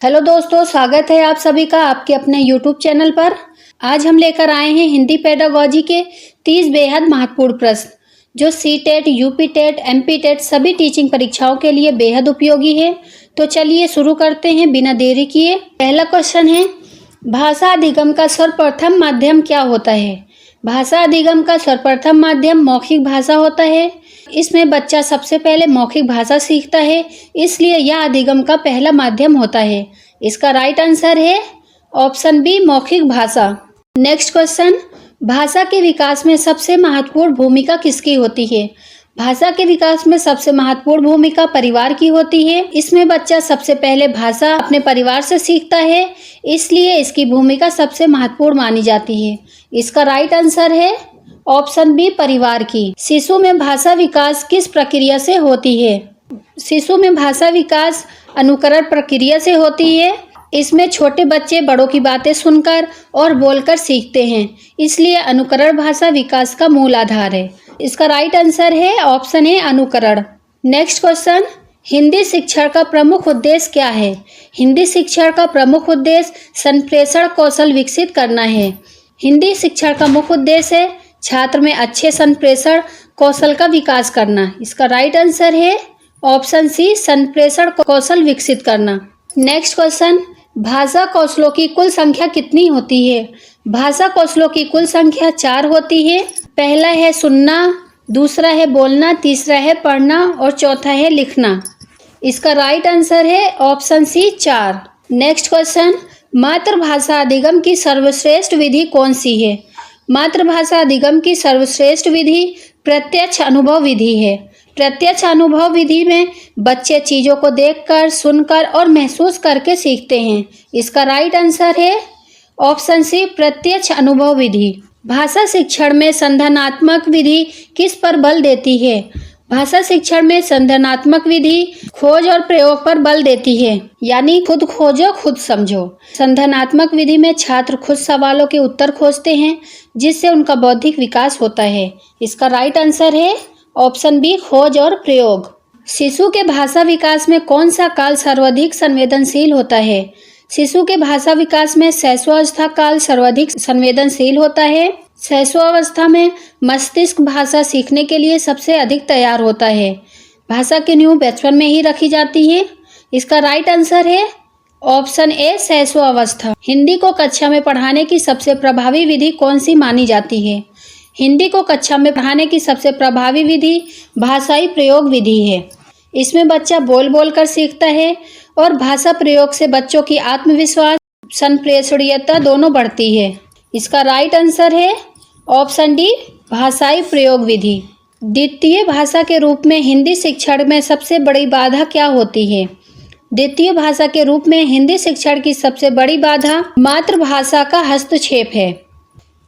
Hello दोस्तों, स्वागत है आप सभी का आपके अपने यूट्यूब चैनल पर। आज हम लेकर आए हैं हिंदी पेडागॉजी के 30 बेहद महत्वपूर्ण प्रश्न जो सी-टेट, यूपी-टेट, एमपी-टेट सभी टीचिंग परीक्षाओं के लिए बेहद उपयोगी है। तो चलिए शुरू करते हैं बिना देरी किए। पहला क्वेश्चन है, भाषा अधिगम का सर्वप्रथम माध्यम क्या होता है? भाषा अधिगम का सर्वप्रथम माध्यम मौखिक भाषा होता है। इसमें बच्चा सबसे पहले मौखिक भाषा सीखता है, इसलिए यह अधिगम का पहला माध्यम होता है। इसका राइट आंसर है ऑप्शन बी, मौखिक भाषा। नेक्स्ट क्वेश्चन, भाषा के विकास में सबसे महत्वपूर्ण भूमिका किसकी होती है? भाषा के विकास में सबसे महत्वपूर्ण भूमिका परिवार की होती है। इसमें बच्चा सबसे पहले भाषा अपने परिवार से सीखता है, इसलिए इसकी भूमिका सबसे महत्वपूर्ण मानी जाती है। इसका राइट आंसर है ऑप्शन बी, परिवार की। शिशु में भाषा विकास किस प्रक्रिया से होती है? शिशु में भाषा विकास अनुकरण प्रक्रिया से होती है। इसमें छोटे बच्चे बड़ों की बातें सुनकर और बोलकर सीखते हैं, इसलिए अनुकरण भाषा विकास का मूल आधार है। इसका राइट आंसर है ऑप्शन ए, अनुकरण। नेक्स्ट क्वेश्चन, हिंदी शिक्षण का प्रमुख उद्देश्य क्या है? हिंदी शिक्षण का प्रमुख उद्देश्य संप्रेषण कौशल विकसित करना है। हिंदी शिक्षण का मुख्य उद्देश्य है छात्र में अच्छे संप्रेषण कौशल का विकास करना। इसका राइट आंसर है ऑप्शन सी, संप्रेषण कौशल विकसित करना। नेक्स्ट क्वेश्चन, भाषा कौशलों की कुल संख्या कितनी होती है? भाषा कौशलों की कुल संख्या 4 होती है। पहला है सुनना, दूसरा है बोलना, तीसरा है पढ़ना और चौथा है लिखना। इसका राइट आंसर है ऑप्शन सी, 4। नेक्स्ट क्वेश्चन, मातृभाषा अधिगम की सर्वश्रेष्ठ विधि कौन सी है? मातृभाषा अधिगम की सर्वश्रेष्ठ विधि प्रत्यक्ष अनुभव विधि है। प्रत्यक्ष अनुभव विधि में बच्चे चीज़ों को देखकर, सुनकर और महसूस करके सीखते हैं। इसका राइट आंसर है ऑप्शन सी, प्रत्यक्ष अनुभव विधि। भाषा शिक्षण में संधानात्मक विधि किस पर बल देती है? भाषा शिक्षण में संधानात्मक विधि खोज और प्रयोग पर बल देती है, यानी खुद खोजो खुद समझो। संधानात्मक विधि में छात्र खुद सवालों के उत्तर खोजते हैं, जिससे उनका बौद्धिक विकास होता है। इसका राइट आंसर है ऑप्शन बी, खोज और प्रयोग। शिशु के भाषा विकास में कौन सा काल सर्वाधिक संवेदनशील होता है? शिशु के भाषा विकास में शैशवावस्था काल सर्वाधिक संवेदनशील होता है। शैशवावस्था में मस्तिष्क भाषा सीखने के लिए सबसे अधिक तैयार होता है। भाषा की नींव बचपन में ही रखी जाती है। इसका राइट आंसर है ऑप्शन ए, शैशवावस्था। हिंदी को कक्षा में पढ़ाने की सबसे प्रभावी विधि कौन सी मानी जाती है? हिंदी को कक्षा में पढ़ाने की सबसे प्रभावी विधि भाषाई प्रयोग विधि है। इसमें बच्चा बोल बोल कर सीखता है और भाषा प्रयोग से बच्चों की आत्मविश्वास, संप्रेषणीयता दोनों बढ़ती है। इसका राइट आंसर है ऑप्शन डी, भाषाई प्रयोग विधि। द्वितीय भाषा के रूप में हिंदी शिक्षण में सबसे बड़ी बाधा क्या होती है? द्वितीय भाषा के रूप में हिंदी शिक्षण की सबसे बड़ी बाधा मातृभाषा का हस्तक्षेप है।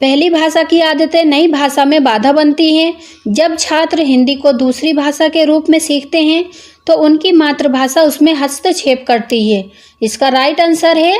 पहली भाषा की आदतें नई भाषा में बाधा बनती हैं। जब छात्र हिंदी को दूसरी भाषा के रूप में सीखते हैं तो उनकी मातृभाषा उसमें हस्तक्षेप करती है। इसका राइट आंसर है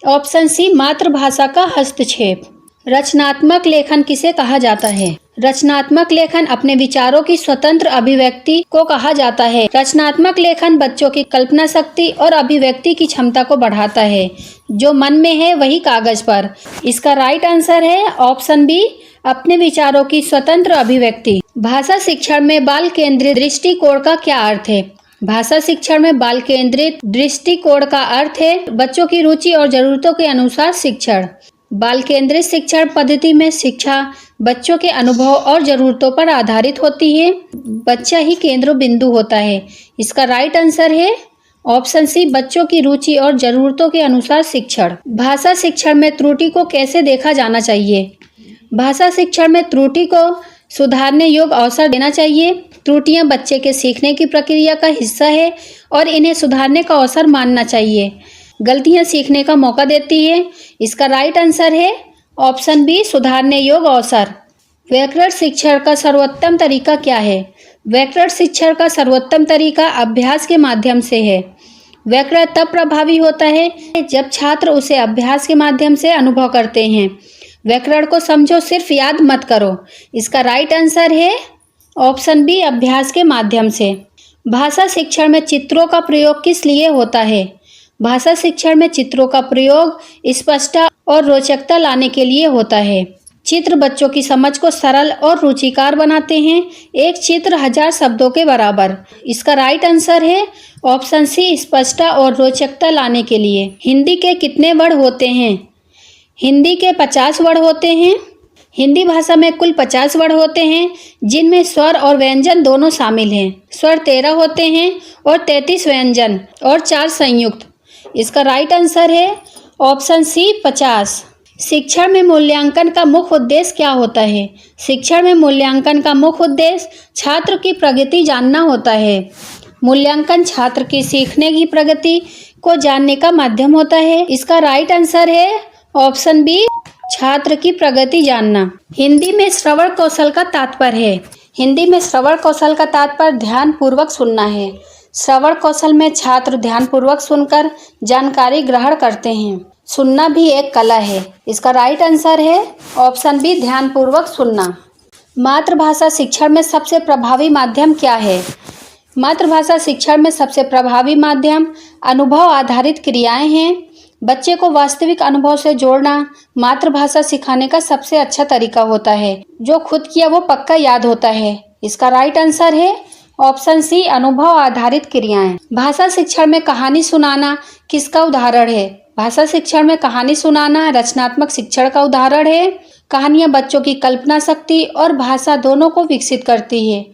ऑप्शन सी, मातृभाषा का हस्तक्षेप। रचनात्मक लेखन किसे कहा जाता है? रचनात्मक लेखन अपने विचारों की स्वतंत्र अभिव्यक्ति को कहा जाता है। रचनात्मक लेखन बच्चों की कल्पना शक्ति और अभिव्यक्ति की क्षमता को बढ़ाता है। जो मन में है वही कागज पर। इसका राइट आंसर है ऑप्शन बी, अपने विचारों की स्वतंत्र अभिव्यक्ति। भाषा शिक्षण में बाल केंद्रित दृष्टिकोण का क्या अर्थ है? भाषा शिक्षण में बाल केंद्रित दृष्टिकोण का अर्थ है बच्चों की रुचि और जरूरतों के अनुसार शिक्षण। बाल केंद्रित शिक्षण पद्धति में शिक्षा बच्चों के अनुभव और ज़रूरतों पर आधारित होती है। बच्चा ही केंद्र बिंदु होता है। इसका राइट आंसर है ऑप्शन सी, बच्चों की रुचि और ज़रूरतों के अनुसार शिक्षण। भाषा शिक्षण में त्रुटि को कैसे देखा जाना चाहिए? भाषा शिक्षण में त्रुटि को सुधारने योग्य अवसर देना चाहिए। त्रुटियां बच्चे के सीखने की प्रक्रिया का हिस्सा है और इन्हें सुधारने का अवसर मानना चाहिए। गलतियां सीखने का मौका देती है। इसका राइट आंसर है ऑप्शन बी, सुधारने योग्य अवसर। व्याकरण शिक्षण का सर्वोत्तम तरीका क्या है? व्याकरण शिक्षण का सर्वोत्तम तरीका अभ्यास के माध्यम से है। व्याकरण तब प्रभावी होता है जब छात्र उसे अभ्यास के माध्यम से अनुभव करते हैं। व्याकरण को समझो, सिर्फ याद मत करो। इसका राइट आंसर है ऑप्शन बी, अभ्यास के माध्यम से। भाषा शिक्षण में चित्रों का प्रयोग किस लिए होता है? भाषा शिक्षण में चित्रों का प्रयोग स्पष्टता और रोचकता लाने के लिए होता है। चित्र बच्चों की समझ को सरल और रुचिकर बनाते हैं। एक चित्र 1000 शब्दों के बराबर। इसका राइट आंसर है ऑप्शन सी, स्पष्टता और रोचकता लाने के लिए। हिंदी के कितने वर्ण होते हैं? हिंदी के 50 वर्ण होते हैं। हिंदी भाषा में कुल 50 वर्ण होते हैं, जिनमें स्वर और व्यंजन दोनों शामिल हैं। स्वर 13 होते हैं और 33 व्यंजन और 4 संयुक्त। इसका राइट आंसर है ऑप्शन सी, 50। शिक्षण में मूल्यांकन का मुख्य उद्देश्य क्या होता है? शिक्षण में मूल्यांकन का मुख्य उद्देश्य छात्र की प्रगति जानना होता है। मूल्यांकन छात्र की सीखने की प्रगति को जानने का माध्यम होता है। इसका राइट आंसर है ऑप्शन बी, छात्र की प्रगति जानना। हिंदी में श्रवण कौशल का तात्पर्य है। हिंदी में श्रवण कौशल का तात्पर्य ध्यान पूर्वक सुनना है। श्रवण कौशल में छात्र ध्यान पूर्वक सुनकर जानकारी ग्रहण करते हैं। सुनना भी एक कला है। इसका राइट आंसर है ऑप्शन बी, ध्यान पूर्वक सुनना। मातृभाषा शिक्षण में सबसे प्रभावी माध्यम क्या है? मातृभाषा शिक्षण में सबसे प्रभावी माध्यम अनुभव आधारित क्रियाएं हैं। बच्चे को वास्तविक अनुभव से जोड़ना मातृभाषा सिखाने का सबसे अच्छा तरीका होता है। जो खुद किया वो पक्का याद होता है। इसका राइट आंसर है ऑप्शन सी, अनुभव आधारित क्रियाएं। भाषा शिक्षण में कहानी सुनाना किसका उदाहरण है? भाषा शिक्षण में कहानी सुनाना रचनात्मक शिक्षण का उदाहरण है। कहानियां बच्चों की कल्पना शक्ति और भाषा दोनों को विकसित करती है।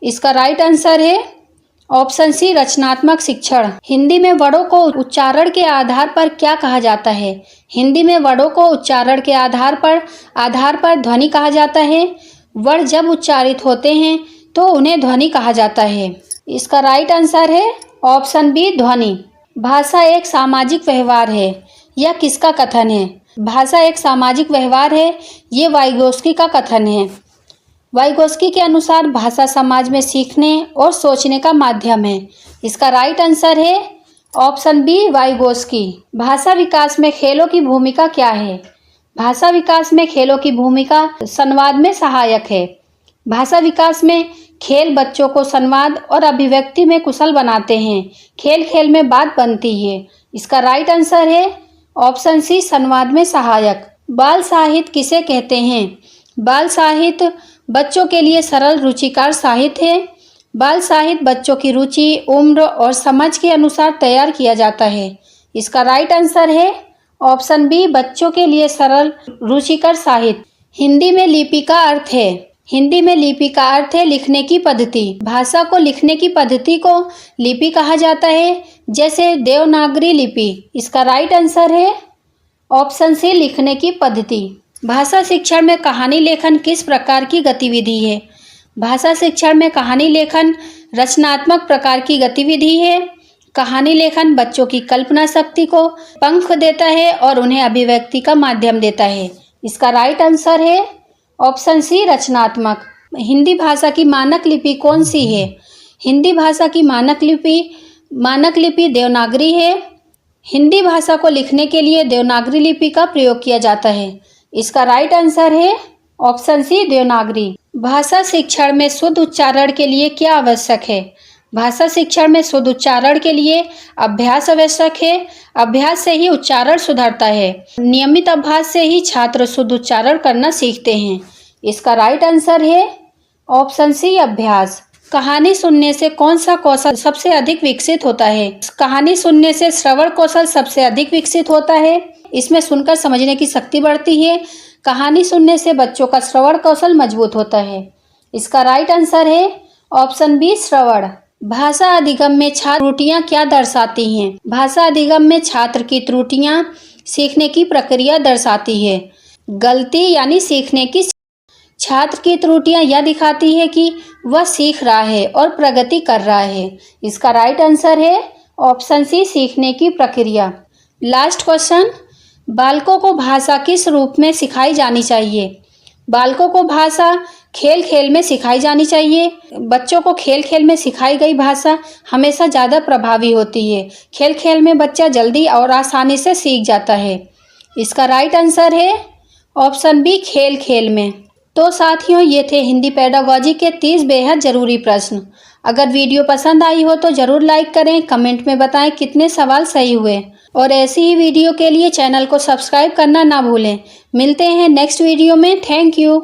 इसका राइट आंसर है ऑप्शन सी, रचनात्मक शिक्षण। हिंदी में वर्णों को उच्चारण के आधार पर क्या कहा जाता है? हिंदी में वर्णों को उच्चारण के आधार पर ध्वनि कहा जाता है। वर्ण जब उच्चारित होते हैं तो उन्हें ध्वनि कहा जाता है। इसका राइट आंसर है ऑप्शन बी, ध्वनि। भाषा एक सामाजिक व्यवहार है। यह किसका कथन है? भाषा एक सामाजिक व्यवहार है। ये वाइगोस्की का कथन है। वाइगोस्की के अनुसार भाषा समाज में सीखने और सोचने का माध्यम है। इसका राइट आंसर है ऑप्शन बी, वाइगोस्की। भाषा विकास में खेलों की भूमिका क्या है? भाषा विकास में खेलों की भूमिका संवाद में सहायक है। भाषा विकास में खेल बच्चों को संवाद और अभिव्यक्ति में कुशल बनाते हैं। खेल खेल में बात बनती है। इसका राइट आंसर है ऑप्शन सी, संवाद में सहायक। बाल साहित्य किसे कहते हैं? बाल साहित्य बच्चों के लिए सरल रुचिकर साहित्य है। बाल साहित्य बच्चों की रुचि, उम्र और समझ के अनुसार तैयार किया जाता है। इसका राइट आंसर है ऑप्शन बी, बच्चों के लिए सरल रुचिकर साहित्य। हिंदी में लिपि का अर्थ है। हिंदी में लिपि का अर्थ है लिखने की पद्धति। भाषा को लिखने की पद्धति को लिपि कहा जाता है, जैसे देवनागरी लिपि। इसका राइट आंसर है ऑप्शन सी, लिखने की पद्धति। भाषा शिक्षण में कहानी लेखन किस प्रकार की गतिविधि है? भाषा शिक्षण में कहानी लेखन रचनात्मक प्रकार की गतिविधि है। कहानी लेखन बच्चों की कल्पना शक्ति को पंख देता है और उन्हें अभिव्यक्ति का माध्यम देता है। इसका राइट आंसर है ऑप्शन सी, रचनात्मक। हिंदी भाषा की मानक लिपि कौन सी है? हिंदी भाषा की मानक लिपि देवनागरी है। हिंदी भाषा को लिखने के लिए देवनागरी लिपि का प्रयोग किया जाता है। इसका राइट आंसर है ऑप्शन सी, देवनागरी। भाषा शिक्षण में शुद्ध उच्चारण के लिए क्या आवश्यक है? भाषा शिक्षण में शुद्ध उच्चारण के लिए अभ्यास आवश्यक है। अभ्यास से ही उच्चारण सुधरता है। नियमित अभ्यास से ही छात्र शुद्ध उच्चारण करना सीखते हैं। इसका राइट आंसर है ऑप्शन सी, अभ्यास। कहानी सुनने से कौन सा कौशल सबसे अधिक विकसित होता है? कहानी सुनने से श्रवण कौशल सबसे अधिक विकसित होता है। इसमें सुनकर समझने की शक्ति बढ़ती है। कहानी सुनने से बच्चों का श्रवण कौशल मजबूत होता है। इसका राइट आंसर है ऑप्शन बी, श्रवण। भाषा अधिगम में छात्र त्रुटियां क्या दर्शाती हैं? भाषा अधिगम में छात्र की त्रुटियां सीखने की प्रक्रिया दर्शाती है। गलती यानी सीखने की। छात्र की त्रुटियां यह दिखाती है कि वह सीख रहा है और प्रगति कर रहा है। इसका राइट आंसर है ऑप्शन सी, सीखने की प्रक्रिया। लास्ट क्वेश्चन, बालकों को भाषा किस रूप में सिखाई जानी चाहिए? बालकों को भाषा खेल खेल में सिखाई जानी चाहिए। बच्चों को खेल खेल में सिखाई गई भाषा हमेशा ज़्यादा प्रभावी होती है। खेल खेल में बच्चा जल्दी और आसानी से सीख जाता है। इसका राइट आंसर है ऑप्शन बी, खेल खेल में। तो साथियों, ये थे हिंदी पेडागॉजी के 30 बेहद ज़रूरी प्रश्न। अगर वीडियो पसंद आई हो तो ज़रूर लाइक करें, कमेंट में बताएं कितने सवाल सही हुए और ऐसी ही वीडियो के लिए चैनल को सब्सक्राइब करना ना भूलें। मिलते हैं नेक्स्ट वीडियो में। Thank you.